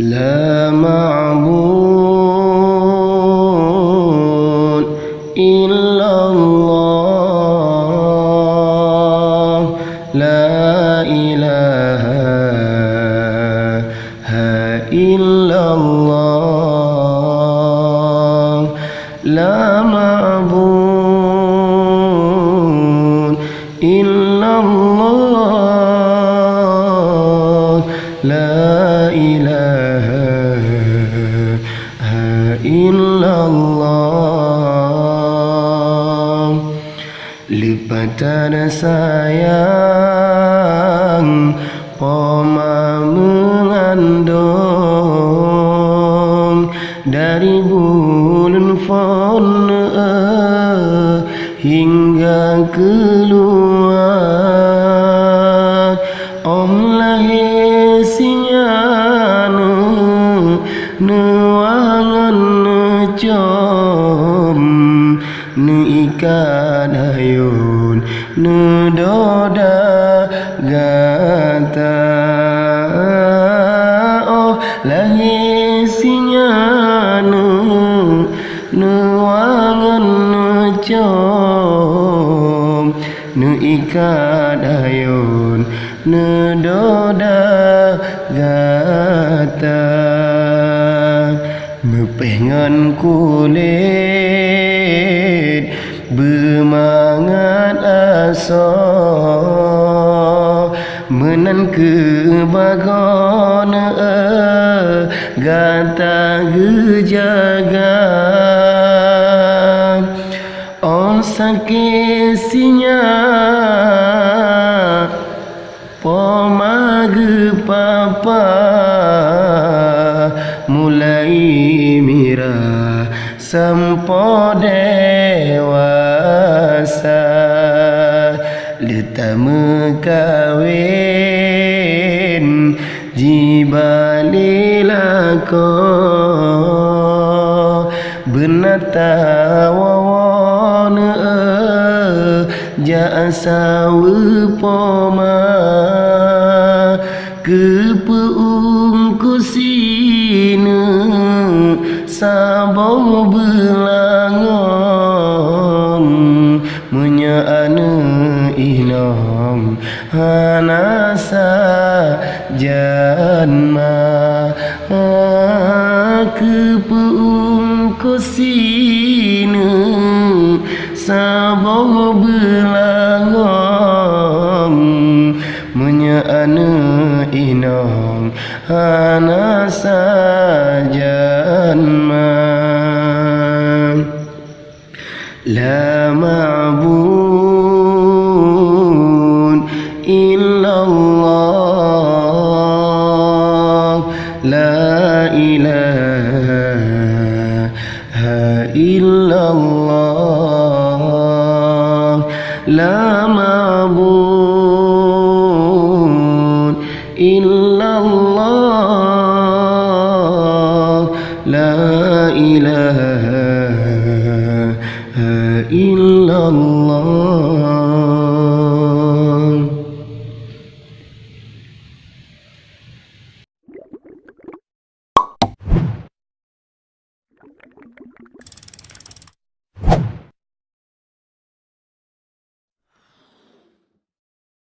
لا معبود إلا الله لا إله إلا الله لا معبود إلا الله لا إله إلا الله Lipatan sayang Poma mengandung dari bulan fon hingga keluar lahir sinyana nuangan necom ikan ayun doda gata lahir sinyana nuangan necom ikan ayun doda gata mepengan kulit bermangat asa menan kebagon gata gejaga sakit sinya pomage papa mulai mira sampo dewasa letama kawin jibalilako benata wawon jasa wupoma kepeung kusina sabau belangong menyaana inam hanasa janma kepeung kusina sabau belangong menyaana inam hana sajanma la ma'bud illallah la ilaha illallah la ma'bud illallah la ilaha illallah